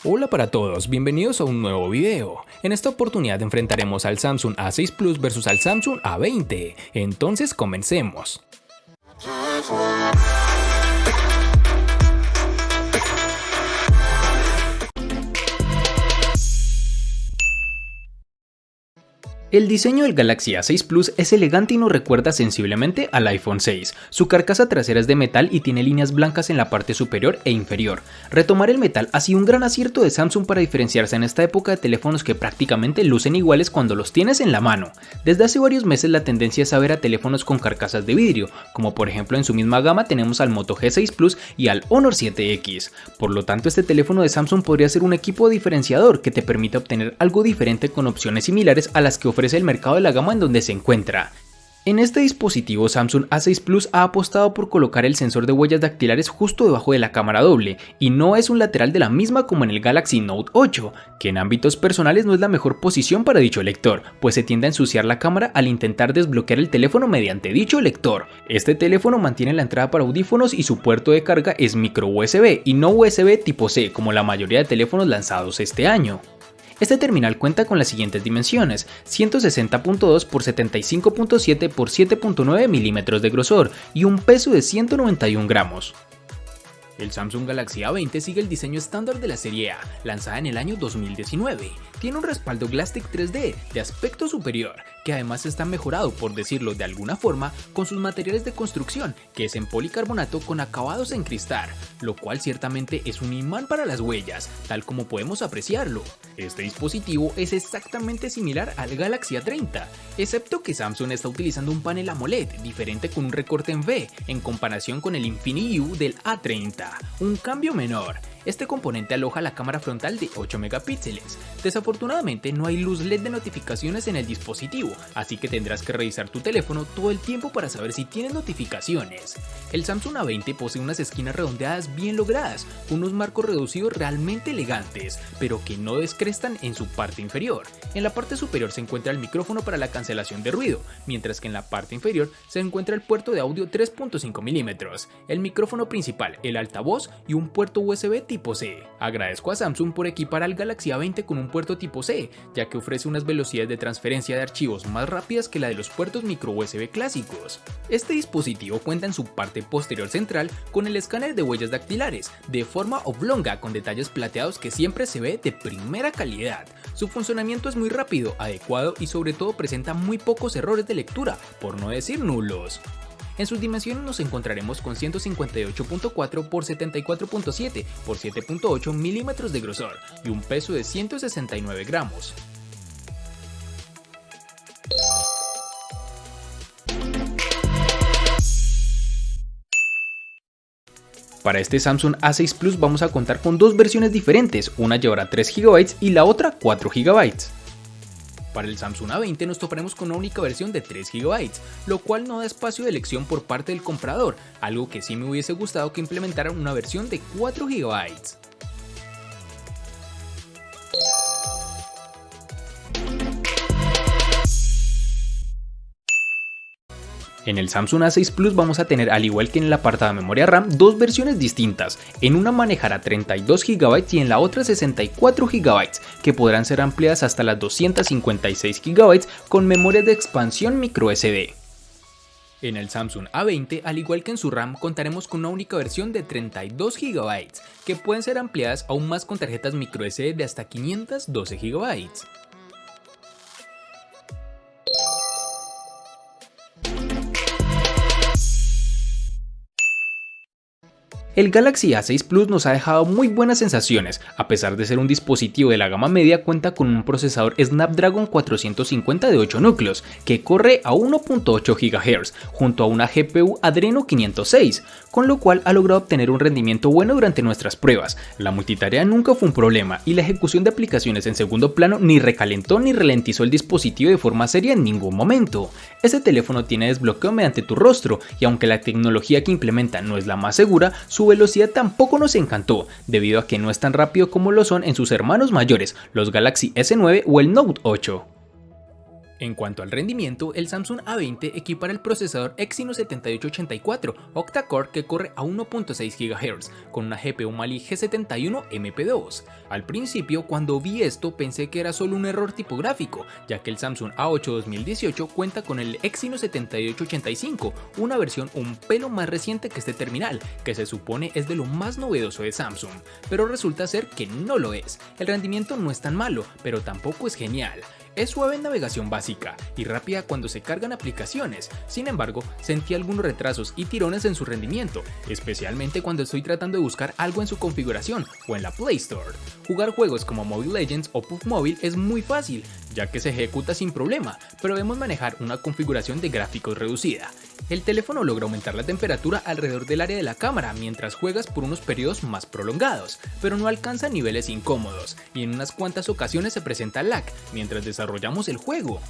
Hola para todos, bienvenidos a un nuevo video. En esta oportunidad enfrentaremos al Samsung A6 Plus versus al Samsung A20. Entonces comencemos. El diseño del Galaxy A6 Plus es elegante y nos recuerda sensiblemente al iPhone 6. Su carcasa trasera es de metal y tiene líneas blancas en la parte superior e inferior. Retomar el metal ha sido un gran acierto de Samsung para diferenciarse en esta época de teléfonos que prácticamente lucen iguales cuando los tienes en la mano. Desde hace varios meses la tendencia es a ver a teléfonos con carcasas de vidrio, como por ejemplo en su misma gama tenemos al Moto G6 Plus y al Honor 7X. Por lo tanto, este teléfono de Samsung podría ser un equipo diferenciador que te permita obtener algo diferente con opciones similares a las que ofrece el mercado de la gama en donde se encuentra. En este dispositivo Samsung A6 Plus ha apostado por colocar el sensor de huellas dactilares justo debajo de la cámara doble, y no es un lateral de la misma como en el Galaxy Note 8, que en ámbitos personales no es la mejor posición para dicho lector, pues se tiende a ensuciar la cámara al intentar desbloquear el teléfono mediante dicho lector. Este teléfono mantiene la entrada para audífonos y su puerto de carga es micro USB y no USB tipo C como la mayoría de teléfonos lanzados este año. Este terminal cuenta con las siguientes dimensiones: 160.2 x 75.7 x 7.9 milímetros de grosor y un peso de 191 gramos. El Samsung Galaxy A20 sigue el diseño estándar de la serie A, lanzada en el año 2019. Tiene un respaldo Glastick 3D de aspecto superior, que además está mejorado, por decirlo de alguna forma, con sus materiales de construcción, que es en policarbonato con acabados en cristal, lo cual ciertamente es un imán para las huellas, tal como podemos apreciarlo. Este dispositivo es exactamente similar al Galaxy A30, excepto que Samsung está utilizando un panel AMOLED diferente con un recorte en V, en comparación con el Infinity U del A30, un cambio menor. Este componente aloja la cámara frontal de 8 megapíxeles. Desafortunadamente no hay luz LED de notificaciones en el dispositivo, así que tendrás que revisar tu teléfono todo el tiempo para saber si tienes notificaciones. El Samsung A20 posee unas esquinas redondeadas bien logradas, con unos marcos reducidos realmente elegantes, pero que no descrestan en su parte inferior. En la parte superior se encuentra el micrófono para la cancelación de ruido, mientras que en la parte inferior se encuentra el puerto de audio 3.5 milímetros, el micrófono principal, el altavoz y un puerto USB tipo C. Agradezco a Samsung por equipar al Galaxy A20 con un puerto tipo C, ya que ofrece unas velocidades de transferencia de archivos más rápidas que la de los puertos micro USB clásicos. Este dispositivo cuenta en su parte posterior central con el escáner de huellas dactilares, de forma oblonga con detalles plateados que siempre se ve de primera calidad. Su funcionamiento es muy rápido, adecuado y sobre todo presenta muy pocos errores de lectura, por no decir nulos. En sus dimensiones nos encontraremos con 158.4 x 74.7 x 7.8 milímetros de grosor y un peso de 169 gramos. Para este Samsung A6 Plus vamos a contar con dos versiones diferentes, una llevará 3 GB y la otra 4 GB. Para el Samsung A20 nos toparemos con una única versión de 3 GB, lo cual no da espacio de elección por parte del comprador, algo que sí me hubiese gustado que implementaran una versión de 4 GB. En el Samsung A6 Plus vamos a tener, al igual que en el apartado de memoria RAM, dos versiones distintas. En una manejará 32 GB y en la otra 64 GB, que podrán ser ampliadas hasta las 256 GB con memorias de expansión microSD. En el Samsung A20, al igual que en su RAM, contaremos con una única versión de 32 GB, que pueden ser ampliadas aún más con tarjetas microSD de hasta 512 GB. El Galaxy A6 Plus nos ha dejado muy buenas sensaciones. A pesar de ser un dispositivo de la gama media, cuenta con un procesador Snapdragon 450 de 8 núcleos, que corre a 1.8 GHz, junto a una GPU Adreno 506, con lo cual ha logrado obtener un rendimiento bueno durante nuestras pruebas. La multitarea nunca fue un problema y la ejecución de aplicaciones en segundo plano ni recalentó ni ralentizó el dispositivo de forma seria en ningún momento. Este teléfono tiene desbloqueo mediante tu rostro y aunque la tecnología que implementa no es la más segura, su velocidad tampoco nos encantó, debido a que no es tan rápido como lo son en sus hermanos mayores, los Galaxy S9 o el Note 8. En cuanto al rendimiento, el Samsung A20 equipara el procesador Exynos 7884 octa-core que corre a 1.6 GHz con una GPU Mali G71 MP2. Al principio, cuando vi esto, pensé que era solo un error tipográfico, ya que el Samsung A8 2018 cuenta con el Exynos 7885, una versión un pelo más reciente que este terminal, que se supone es de lo más novedoso de Samsung, pero resulta ser que no lo es. El rendimiento no es tan malo, pero tampoco es genial. Es suave en navegación básica y rápida cuando se cargan aplicaciones. Sin embargo, sentí algunos retrasos y tirones en su rendimiento, especialmente cuando estoy tratando de buscar algo en su configuración o en la Play Store. Jugar juegos como Mobile Legends o PUBG Mobile es muy fácil, ya que se ejecuta sin problema, pero debemos manejar una configuración de gráficos reducida. El teléfono logra aumentar la temperatura alrededor del área de la cámara mientras juegas por unos periodos más prolongados, pero no alcanza niveles incómodos, y en unas cuantas ocasiones se presenta lag mientras desarrollamos el juego.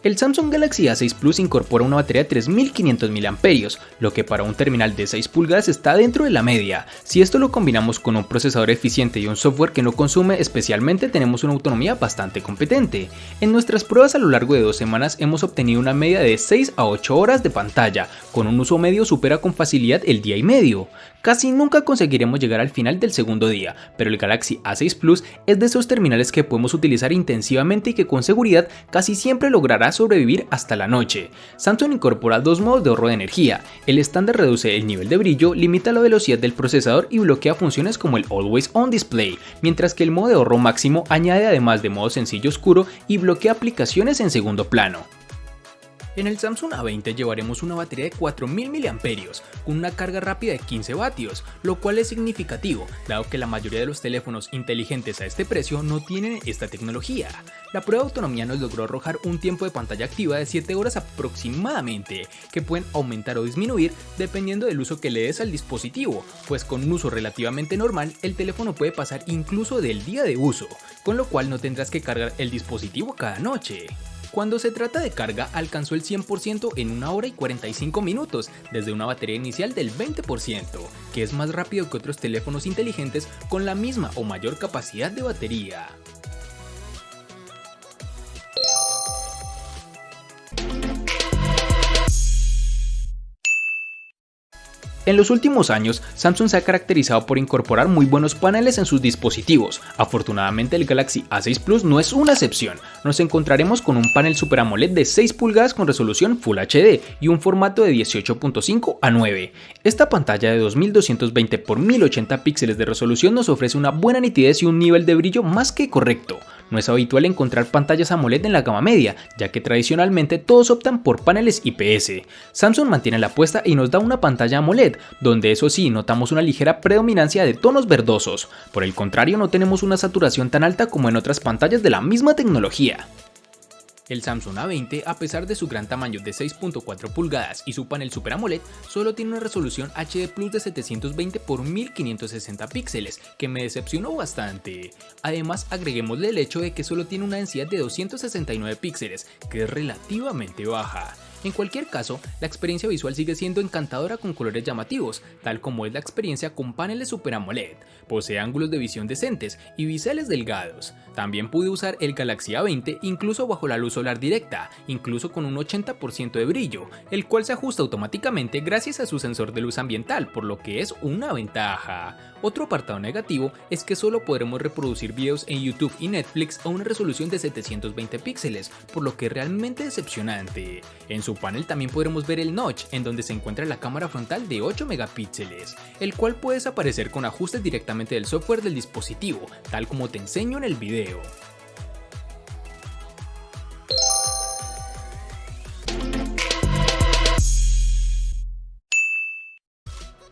El Samsung Galaxy A6 Plus incorpora una batería de 3500 mAh, lo que para un terminal de 6 pulgadas está dentro de la media. Si esto lo combinamos con un procesador eficiente y un software que no consume especialmente, tenemos una autonomía bastante competente. En nuestras pruebas a lo largo de 2 semanas hemos obtenido una media de 6 a 8 horas de pantalla, con un uso medio supera con facilidad el día y medio. Casi nunca conseguiremos llegar al final del segundo día, pero el Galaxy A6 Plus es de esos terminales que podemos utilizar intensivamente y que con seguridad casi siempre logrará sobrevivir hasta la noche. Samsung incorpora 2 modos de ahorro de energía. El estándar reduce el nivel de brillo, limita la velocidad del procesador y bloquea funciones como el Always On Display, mientras que el modo de ahorro máximo añade además de modo sencillo oscuro y bloquea aplicaciones en segundo plano. En el Samsung A20 llevaremos una batería de 4000 mAh con una carga rápida de 15 vatios, lo cual es significativo, dado que la mayoría de los teléfonos inteligentes a este precio no tienen esta tecnología. La prueba de autonomía nos logró arrojar un tiempo de pantalla activa de 7 horas aproximadamente, que pueden aumentar o disminuir dependiendo del uso que le des al dispositivo, pues con un uso relativamente normal el teléfono puede pasar incluso del día de uso, con lo cual no tendrás que cargar el dispositivo cada noche. Cuando se trata de carga, alcanzó el 100% en 1 hora y 45 minutos, desde una batería inicial del 20%, que es más rápido que otros teléfonos inteligentes con la misma o mayor capacidad de batería. En los últimos años, Samsung se ha caracterizado por incorporar muy buenos paneles en sus dispositivos. Afortunadamente, el Galaxy A6 Plus no es una excepción. Nos encontraremos con un panel Super AMOLED de 6 pulgadas con resolución Full HD y un formato de 18.5 a 9. Esta pantalla de 2220 x 1080 píxeles de resolución nos ofrece una buena nitidez y un nivel de brillo más que correcto. No es habitual encontrar pantallas AMOLED en la gama media, ya que tradicionalmente todos optan por paneles IPS. Samsung mantiene la apuesta y nos da una pantalla AMOLED, donde eso sí notamos una ligera predominancia de tonos verdosos. Por el contrario, no tenemos una saturación tan alta como en otras pantallas de la misma tecnología. El Samsung A20, a pesar de su gran tamaño de 6.4 pulgadas y su panel Super AMOLED, solo tiene una resolución HD Plus de 720 x 1560 píxeles, que me decepcionó bastante. Además, agreguémosle el hecho de que solo tiene una densidad de 269 píxeles, que es relativamente baja. En cualquier caso, la experiencia visual sigue siendo encantadora con colores llamativos, tal como es la experiencia con paneles Super AMOLED. Posee ángulos de visión decentes y biseles delgados. También pude usar el Galaxy A20 incluso bajo la luz solar directa, incluso con un 80% de brillo, el cual se ajusta automáticamente gracias a su sensor de luz ambiental, por lo que es una ventaja. Otro apartado negativo es que solo podremos reproducir videos en YouTube y Netflix a una resolución de 720 píxeles, por lo que es realmente decepcionante. En su panel también podremos ver el notch, en donde se encuentra la cámara frontal de 8 megapíxeles, el cual puede desaparecer con ajustes directamente del software del dispositivo, tal como te enseño en el video.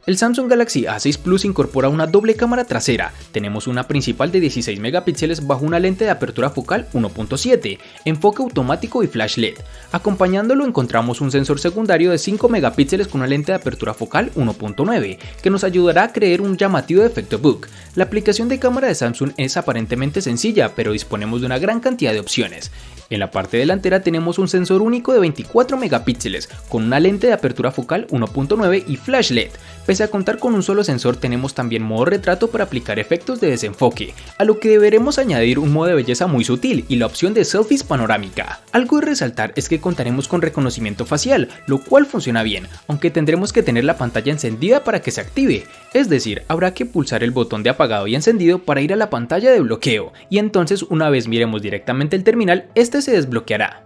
El Samsung Galaxy A6 Plus incorpora una doble cámara trasera. Tenemos una principal de 16 megapíxeles bajo una lente de apertura focal 1.7, enfoque automático y flash LED. Acompañándolo encontramos un sensor secundario de 5 megapíxeles con una lente de apertura focal 1.9, que nos ayudará a crear un llamativo efecto bokeh. La aplicación de cámara de Samsung es aparentemente sencilla, pero disponemos de una gran cantidad de opciones. En la parte delantera tenemos un sensor único de 24 megapíxeles con una lente de apertura focal 1.9 y flash LED. Pese Pese a contar con un solo sensor, tenemos también modo retrato para aplicar efectos de desenfoque, a lo que deberemos añadir un modo de belleza muy sutil y la opción de selfies panorámica. Algo de resaltar es que contaremos con reconocimiento facial, lo cual funciona bien, aunque tendremos que tener la pantalla encendida para que se active, es decir, habrá que pulsar el botón de apagado y encendido para ir a la pantalla de bloqueo, y entonces una vez miremos directamente el terminal, este se desbloqueará.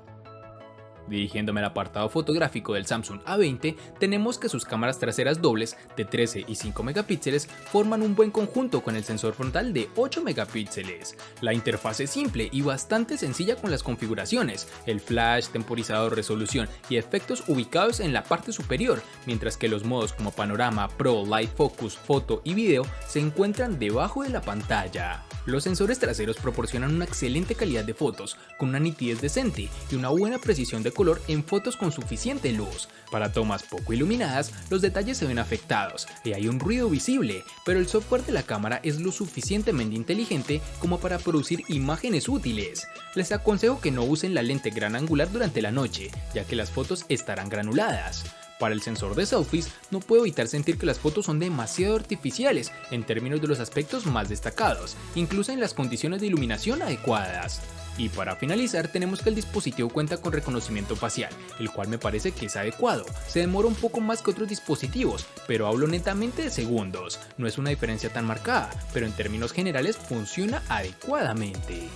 Dirigiéndome al apartado fotográfico del Samsung A20, tenemos que sus cámaras traseras dobles de 13 y 5 megapíxeles forman un buen conjunto con el sensor frontal de 8 megapíxeles. La interfaz es simple y bastante sencilla con las configuraciones, el flash, temporizador, resolución y efectos ubicados en la parte superior, mientras que los modos como panorama, pro, live focus, foto y video se encuentran debajo de la pantalla. Los sensores traseros proporcionan una excelente calidad de fotos, con una nitidez decente y una buena precisión de color en fotos con suficiente luz. Para tomas poco iluminadas, los detalles se ven afectados y hay un ruido visible, pero el software de la cámara es lo suficientemente inteligente como para producir imágenes útiles. Les aconsejo que no usen la lente gran angular durante la noche, ya que las fotos estarán granuladas. Para el sensor de selfies, no puedo evitar sentir que las fotos son demasiado artificiales en términos de los aspectos más destacados, incluso en las condiciones de iluminación adecuadas. Y para finalizar, tenemos que el dispositivo cuenta con reconocimiento facial, el cual me parece que es adecuado. Se demora un poco más que otros dispositivos, pero hablo netamente de segundos. No es una diferencia tan marcada, pero en términos generales funciona adecuadamente.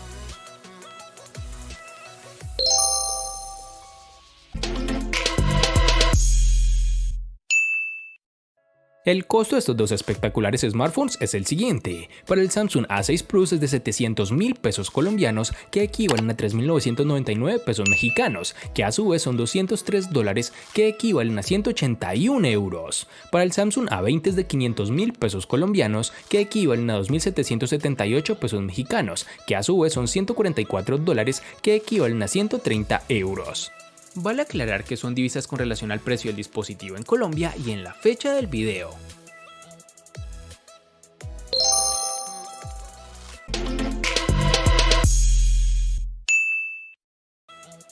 El costo de estos dos espectaculares smartphones es el siguiente. Para el Samsung A6 Plus es de 700.000 pesos colombianos, que equivalen a 3.999 pesos mexicanos, que a su vez son $203, que equivalen a 181 euros. Para el Samsung A20 es de 500.000 pesos colombianos, que equivalen a 2.778 pesos mexicanos, que a su vez son $144, que equivalen a 130 euros. Vale aclarar que son divisas con relación al precio del dispositivo en Colombia y en la fecha del video.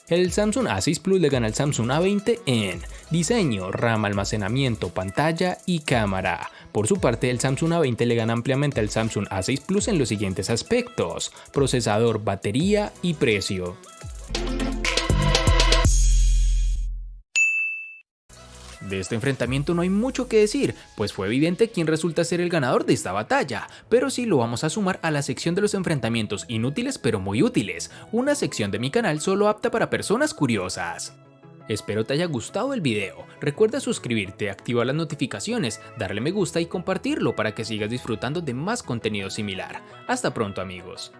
El Samsung A6 Plus le gana al Samsung A20 en diseño, RAM, almacenamiento, pantalla y cámara. Por su parte, el Samsung A20 le gana ampliamente al Samsung A6 Plus en los siguientes aspectos: procesador, batería y precio. De este enfrentamiento no hay mucho que decir, pues fue evidente quién resulta ser el ganador de esta batalla, pero sí lo vamos a sumar a la sección de los enfrentamientos inútiles pero muy útiles, una sección de mi canal solo apta para personas curiosas. Espero te haya gustado el video, recuerda suscribirte, activar las notificaciones, darle me gusta y compartirlo para que sigas disfrutando de más contenido similar. Hasta pronto amigos.